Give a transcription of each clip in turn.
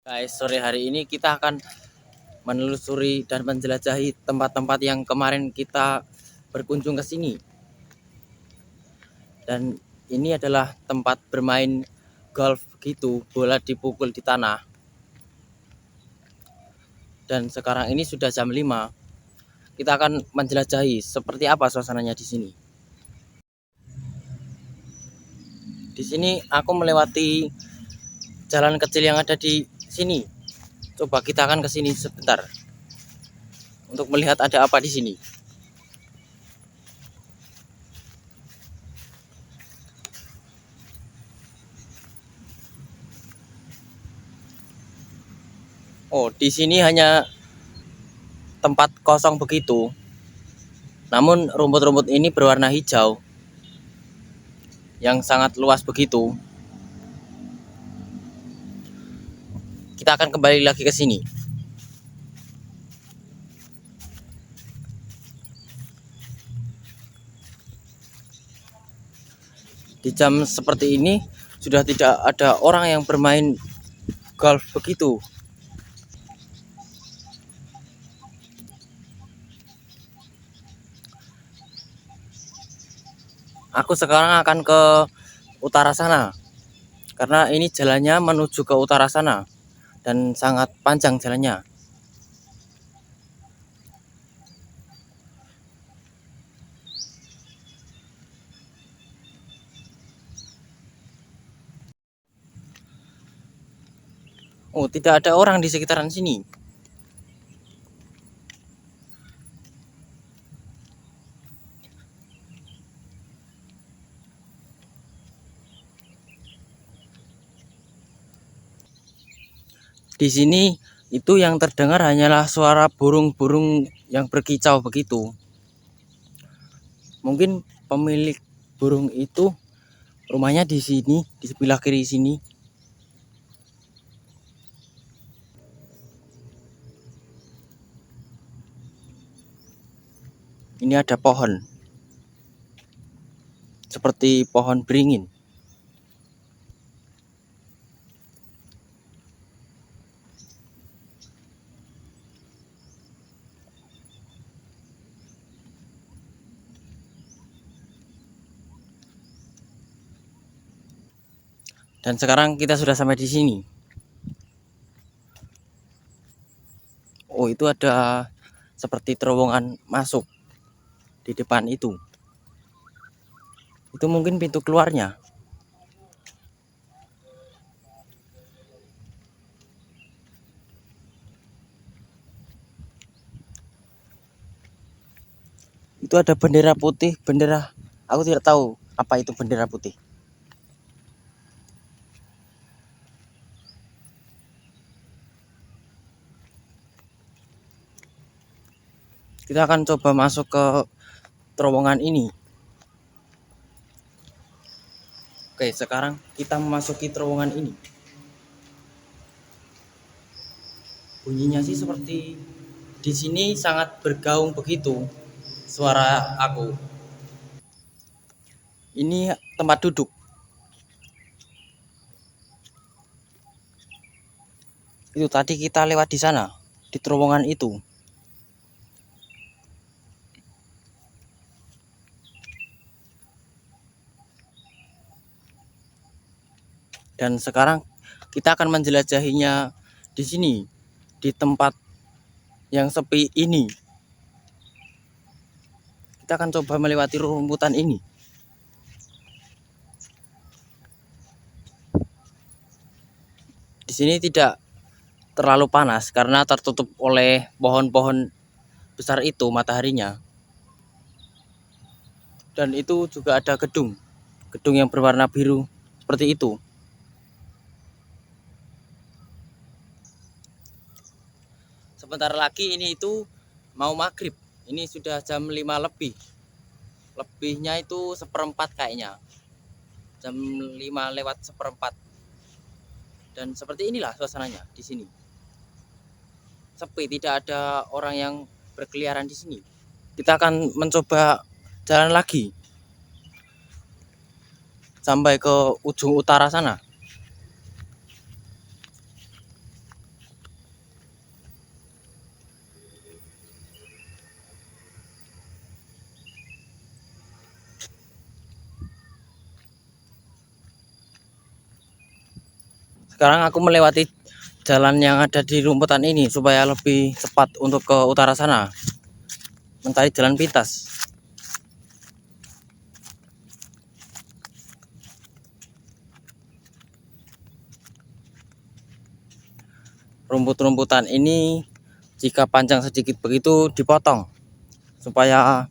Guys, sore hari ini kita akan menelusuri dan menjelajahi tempat-tempat yang kemarin kita berkunjung ke sini. Dan ini adalah tempat bermain golf gitu, bola dipukul di tanah. Dan sekarang ini sudah jam 5. Kita akan menjelajahi seperti apa suasananya di sini. Di sini aku melewati jalan kecil yang ada di sini. Coba kita akan ke sini sebentar untuk melihat ada apa di sini. Oh, di sini hanya tempat kosong begitu. Namun rumput-rumput ini berwarna hijau yang sangat luas begitu. Kita akan kembali lagi ke sini. Di jam seperti ini sudah tidak ada orang yang bermain golf begitu. Aku sekarang akan ke utara sana karena ini jalannya menuju ke utara sana dan sangat panjang jalannya. Oh, tidak ada orang di sekitaran sini. Di sini itu yang terdengar hanyalah suara burung-burung yang berkicau begitu. Mungkin pemilik burung itu rumahnya di sini, di sebelah kiri sini. Ini ada pohon, seperti pohon beringin. Dan sekarang kita sudah sampai di sini. Oh, itu ada seperti terowongan masuk di depan itu. Itu mungkin pintu keluarnya. Itu ada bendera putih, bendera. Aku tidak tahu apa itu bendera putih. Kita akan coba masuk ke terowongan ini. Oke, sekarang kita memasuki terowongan ini. Bunyinya sih seperti di sini sangat bergaung begitu suara aku. Ini tempat duduk. Itu tadi kita lewat di sana, di terowongan itu. Dan sekarang kita akan menjelajahinya di sini, di tempat yang sepi ini. Kita akan coba melewati rumputan ini. Di sini tidak terlalu panas karena tertutup oleh pohon-pohon besar itu mataharinya. Dan itu juga ada gedung, gedung yang berwarna biru seperti itu. Sebentar lagi ini itu mau maghrib. Ini sudah jam 5 lebih. Lebihnya itu seperempat kayaknya. Jam 5 lewat seperempat. Dan seperti inilah suasananya di sini. Sepi, tidak ada orang yang berkeliaran di sini. Kita akan mencoba jalan lagi sampai ke ujung utara sana. Sekarang aku melewati jalan yang ada di rumputan ini supaya lebih cepat untuk ke utara sana, mencari jalan pintas. Rumput-rumputan ini jika panjang sedikit begitu dipotong supaya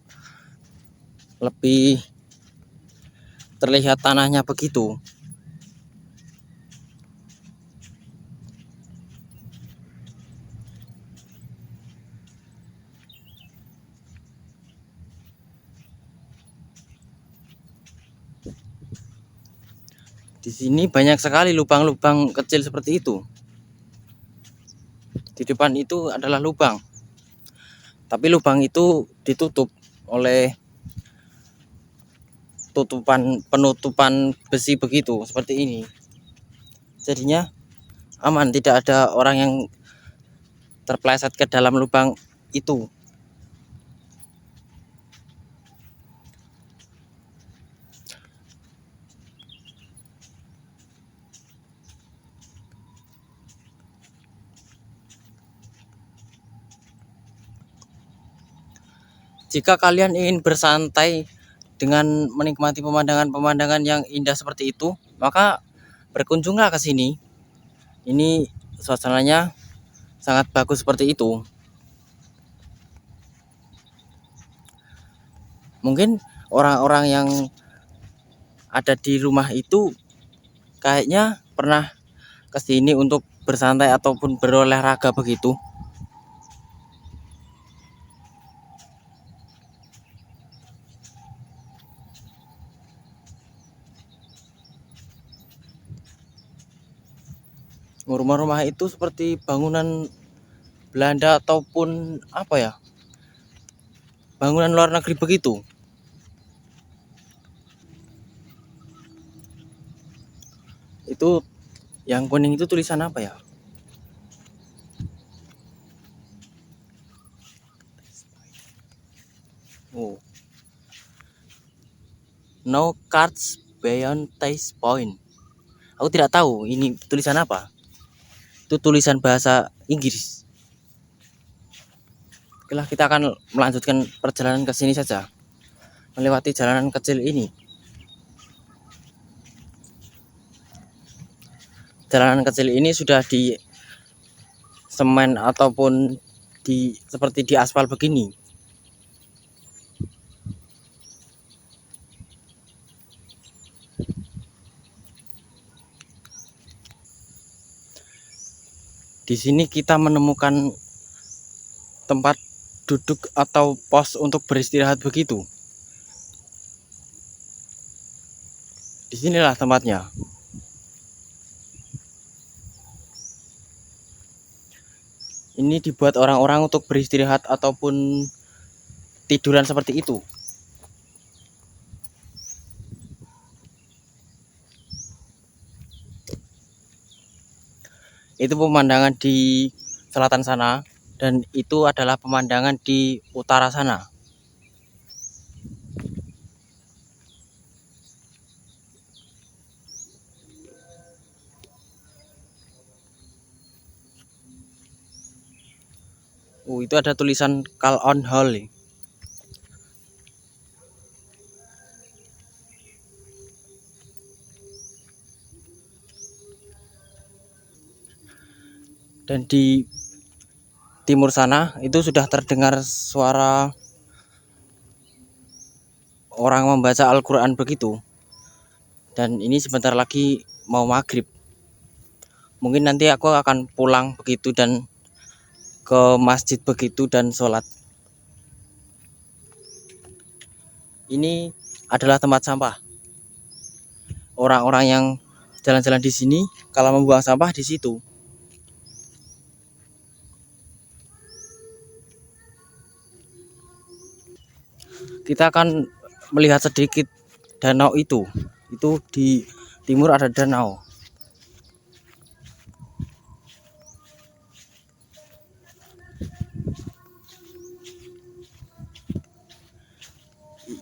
lebih terlihat tanahnya begitu. Di sini banyak sekali lubang-lubang kecil seperti itu. Di depan itu adalah lubang, tapi lubang itu ditutup oleh penutupan besi begitu seperti ini. Jadinya aman, tidak ada orang yang terpeleset ke dalam lubang itu. Jika kalian ingin bersantai dengan menikmati pemandangan-pemandangan yang indah seperti itu, maka berkunjunglah ke sini. Ini suasananya sangat bagus seperti itu. Mungkin orang-orang yang ada di rumah itu kayaknya pernah ke sini untuk bersantai ataupun berolahraga begitu. Rumah-rumah itu seperti bangunan Belanda ataupun apa ya, bangunan luar negeri begitu. Itu yang kuning itu tulisan apa ya? Oh, no cards beyond taste point. Aku tidak tahu ini tulisan apa. Itu tulisan bahasa Inggris. Oke lah, kita akan melanjutkan perjalanan ke sini saja, melewati jalanan kecil ini. Jalanan kecil ini sudah di semen ataupun seperti di aspal begini. Di sini kita menemukan tempat duduk atau pos untuk beristirahat begitu. Disinilah tempatnya. Ini dibuat orang-orang untuk beristirahat ataupun tiduran seperti itu. Itu pemandangan di selatan sana, dan itu adalah pemandangan di utara sana. Itu ada tulisan Call on Hall. Dan di timur sana itu sudah terdengar suara orang membaca Al-Quran begitu. Dan ini sebentar lagi mau maghrib. Mungkin nanti aku akan pulang begitu dan ke masjid begitu dan sholat. Ini adalah tempat sampah. Orang-orang yang jalan-jalan di sini kalau membuang sampah di situ. Kita akan melihat sedikit danau itu. Itu di timur ada danau.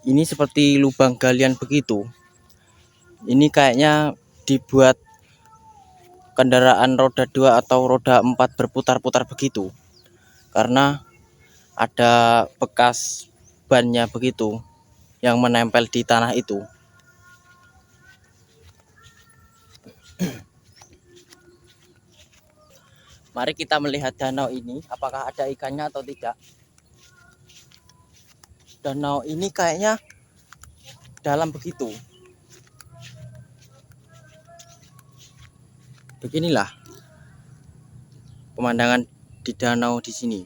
Ini seperti lubang galian begitu. Ini kayaknya dibuat kendaraan roda 2 atau roda 4 berputar-putar begitu, karena ada bekas bannya begitu yang menempel di tanah itu. Mari kita melihat danau ini, apakah ada ikannya atau tidak. Danau ini kayaknya dalam begitu. Beginilah pemandangan di danau di sini.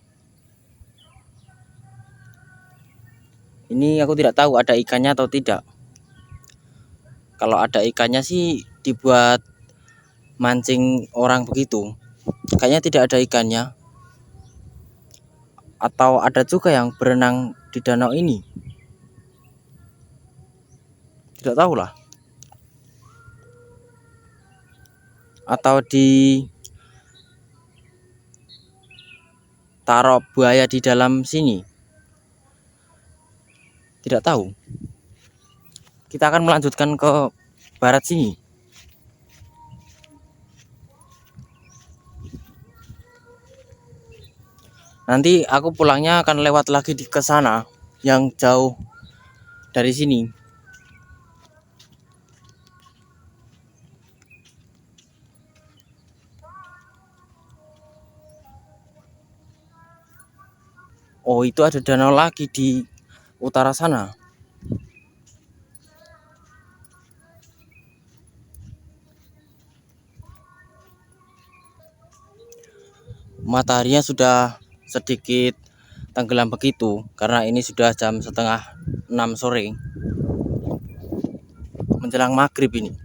Ini aku tidak tahu ada ikannya atau tidak. Kalau ada ikannya sih dibuat mancing orang begitu. Kayaknya tidak ada ikannya. Atau ada juga yang berenang di danau ini. Tidak tahu lah. Atau taruh buaya di dalam sini. Tidak tahu. Kita akan melanjutkan ke barat sini. Nanti aku pulangnya akan lewat lagi ke sana yang jauh dari sini. Oh, itu ada danau lagi di utara sana. Mataharinya sudah sedikit tenggelam begitu karena ini sudah jam setengah 6 sore menjelang maghrib ini.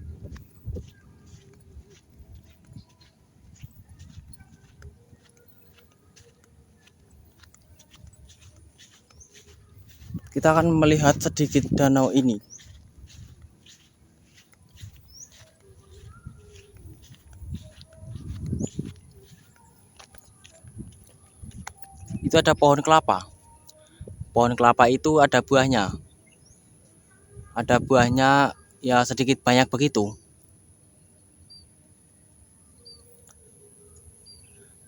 Kita akan melihat sedikit danau ini. Itu ada pohon kelapa. Pohon kelapa itu ada buahnya. Ada buahnya ya sedikit banyak begitu.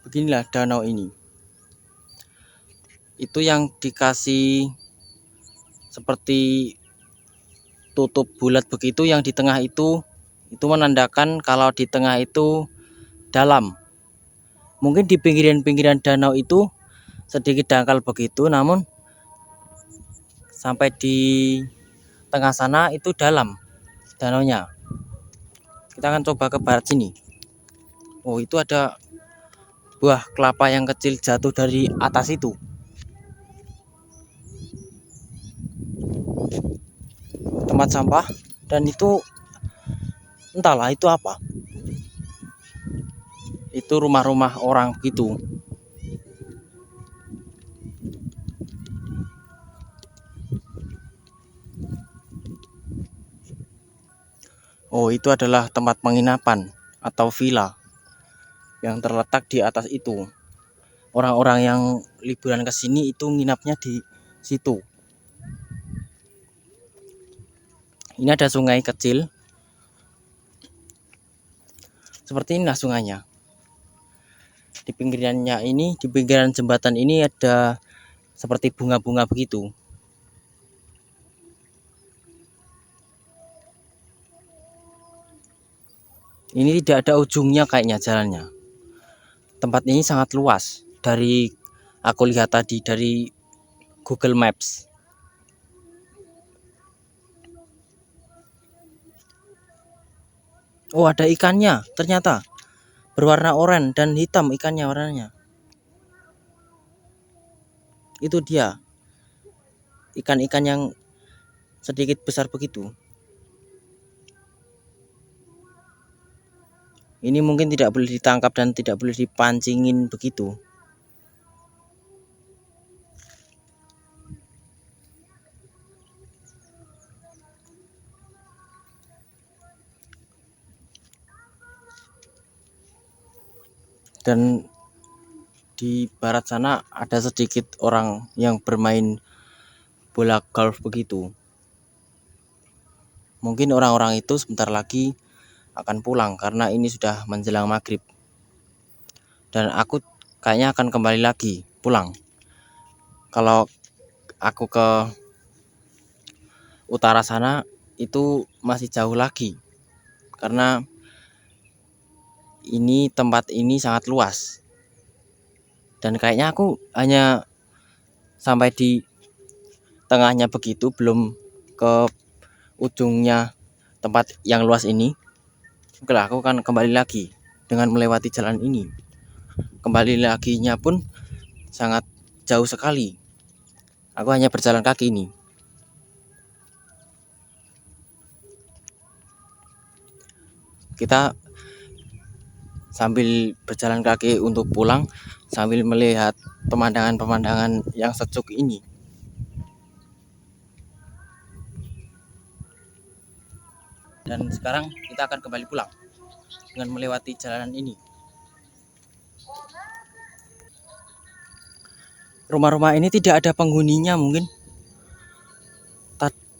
Beginilah danau ini. Itu yang dikasih seperti tutup bulat begitu, yang di tengah itu menandakan kalau di tengah itu dalam. Mungkin di pinggiran-pinggiran danau itu sedikit dangkal begitu, namun sampai di tengah sana itu dalam danaunya. Kita akan coba ke barat sini. Oh, itu ada buah kelapa yang kecil jatuh dari atas itu. Tempat sampah, dan itu entahlah itu apa. Itu rumah-rumah orang begitu. Oh, itu adalah tempat penginapan atau villa yang terletak di atas itu. Orang-orang yang liburan ke sini itu nginapnya di situ. Ini ada sungai kecil. Seperti inilah sungainya. Di pinggirannya ini, di pinggiran jembatan ini ada seperti bunga-bunga begitu. Ini tidak ada ujungnya kayaknya jalannya. Tempat ini sangat luas dari aku lihat tadi dari Google Maps. Oh, ada ikannya ternyata. Berwarna oranye dan hitam ikannya warnanya. Itu dia. Ikan-ikan yang sedikit besar begitu. Ini mungkin tidak boleh ditangkap dan tidak boleh dipancingin begitu. Dan di barat sana ada sedikit orang yang bermain bola golf begitu. Mungkin orang-orang itu sebentar lagi akan pulang karena ini sudah menjelang maghrib. Dan aku kayaknya akan kembali lagi pulang. Kalau aku ke utara sana itu masih jauh lagi karena ini tempat ini sangat luas. Dan kayaknya aku hanya sampai di tengahnya begitu, belum ke ujungnya tempat yang luas ini. Oke lah, aku akan kembali lagi dengan melewati jalan ini. Kembali laginya pun sangat jauh sekali. Aku hanya berjalan kaki ini. Kita sambil berjalan kaki untuk pulang, sambil melihat pemandangan-pemandangan yang sejuk ini. Dan sekarang kita akan kembali pulang dengan melewati jalanan ini. Rumah-rumah ini tidak ada penghuninya mungkin.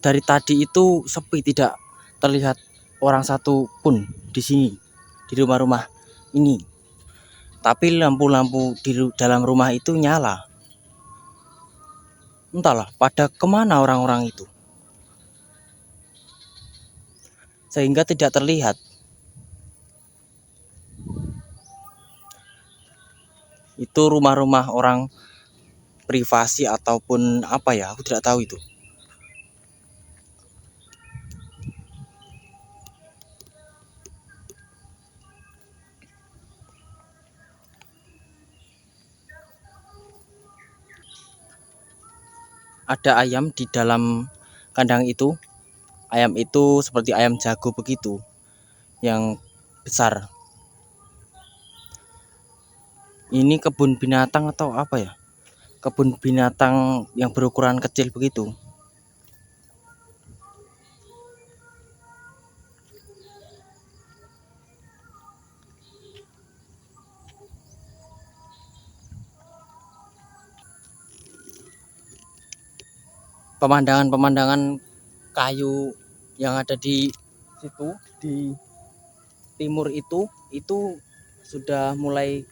Dari tadi itu sepi, tidak terlihat orang satu pun di sini, di rumah-rumah ini. Tapi lampu-lampu di dalam rumah itu nyala. Entahlah pada kemana orang-orang itu, sehingga tidak terlihat. Itu rumah-rumah orang privasi ataupun apa ya, aku tidak tahu itu. Ada ayam di dalam kandang itu. Ayam itu seperti ayam jago begitu, yang besar. Ini kebun binatang atau apa ya? Kebun binatang yang berukuran kecil begitu. Pemandangan-pemandangan kayu yang ada di situ, di timur itu sudah mulai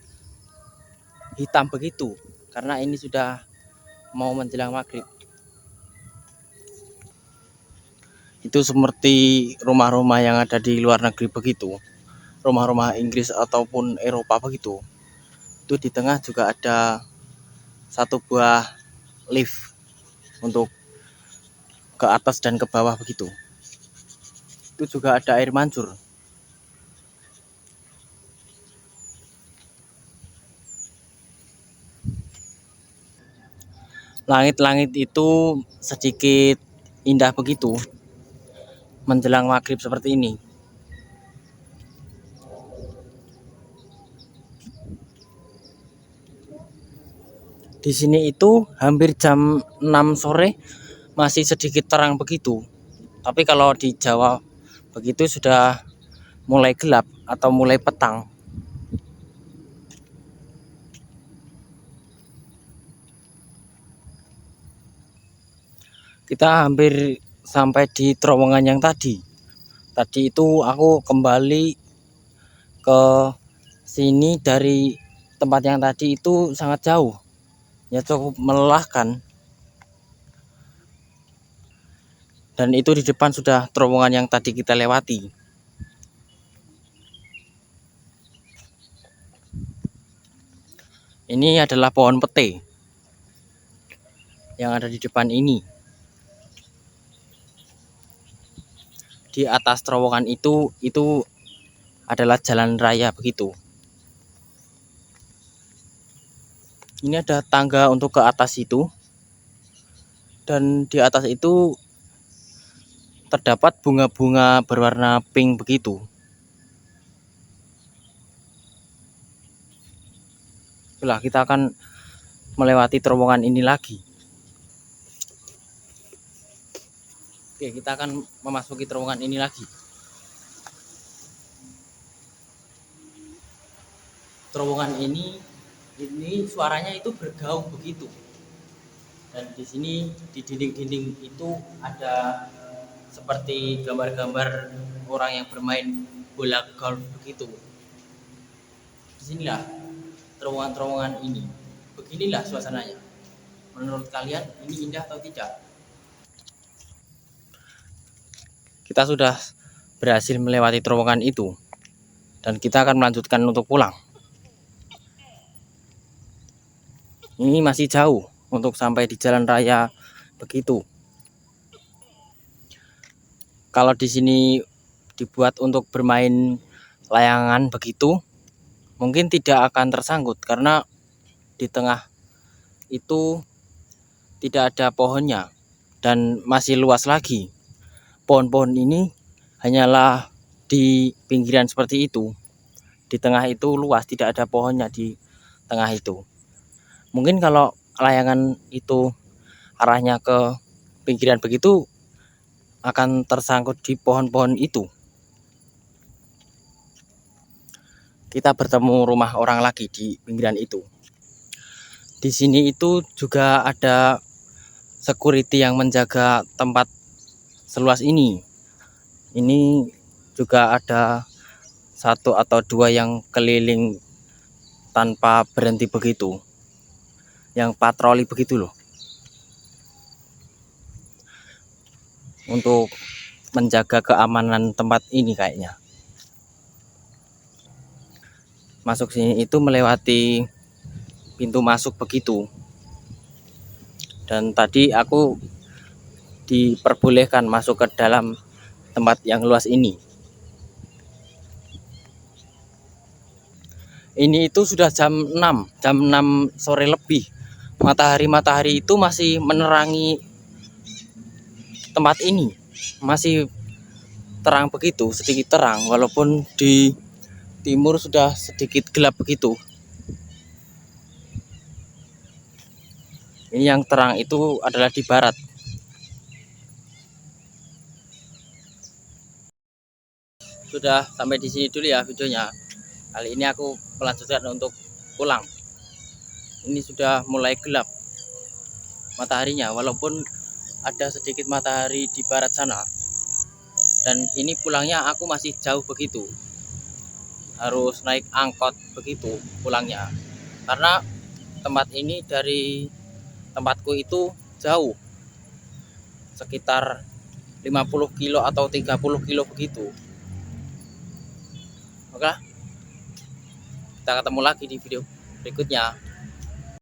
hitam begitu karena ini sudah mau menjelang maghrib. Itu seperti rumah-rumah yang ada di luar negeri begitu, rumah-rumah Inggris ataupun Eropa begitu. Itu di tengah juga ada satu buah lift untuk ke atas dan ke bawah begitu. Itu juga ada air mancur. Langit-langit itu sedikit indah begitu menjelang maghrib seperti ini. Di sini itu hampir jam 6 sore masih sedikit terang begitu. Tapi kalau di Jawa begitu sudah mulai gelap atau mulai petang. Kita hampir sampai di terowongan yang tadi. Tadi itu aku kembali ke sini dari tempat yang tadi itu sangat jauh. Ya cukup melelahkan. Dan itu di depan sudah terowongan yang tadi kita lewati. Ini adalah pohon pete yang ada di depan ini. Di atas terowongan itu adalah jalan raya begitu. Ini ada tangga untuk ke atas itu. Dan di atas itu terdapat bunga-bunga berwarna pink begitu. Itulah, kita akan melewati terowongan ini lagi. Oke, kita akan memasuki terowongan ini lagi. Terowongan ini suaranya itu bergaung begitu. Dan di sini di dinding-dinding itu ada seperti gambar-gambar orang yang bermain bola golf begitu. Disinilah terowongan-terowongan ini. Beginilah suasananya. Menurut kalian ini indah atau tidak? Kita sudah berhasil melewati terowongan itu dan kita akan melanjutkan untuk pulang. Ini masih jauh untuk sampai di jalan raya begitu. Kalau di sini dibuat untuk bermain layangan begitu, mungkin tidak akan tersangkut karena di tengah itu tidak ada pohonnya dan masih luas lagi. Pohon-pohon ini hanyalah di pinggiran seperti itu. Di tengah itu luas, tidak ada pohonnya di tengah itu. Mungkin kalau layangan itu arahnya ke pinggiran begitu akan tersangkut di pohon-pohon itu. Kita bertemu rumah orang lagi di pinggiran itu. Di sini itu juga ada security yang menjaga tempat seluas ini. Ini juga ada 1 atau 2 yang keliling tanpa berhenti begitu, yang patroli begitu loh, untuk menjaga keamanan tempat ini kayaknya. Masuk sini itu melewati pintu masuk begitu, dan tadi aku diperbolehkan masuk ke dalam tempat yang luas ini. Ini itu sudah jam 6 sore lebih. Matahari itu masih menerangi tempat ini, masih terang begitu, sedikit terang, walaupun di timur sudah sedikit gelap begitu. Ini yang terang itu adalah di barat. Sudah sampai di sini dulu ya videonya. Kali ini aku melanjutkan untuk pulang. Ini sudah mulai gelap mataharinya, walaupun ada sedikit matahari di barat sana. Dan ini pulangnya aku masih jauh begitu, harus naik angkot begitu pulangnya, karena tempat ini dari tempatku itu jauh, sekitar 50 kilo atau 30 kilo begitu. Oke, kita ketemu lagi di video berikutnya.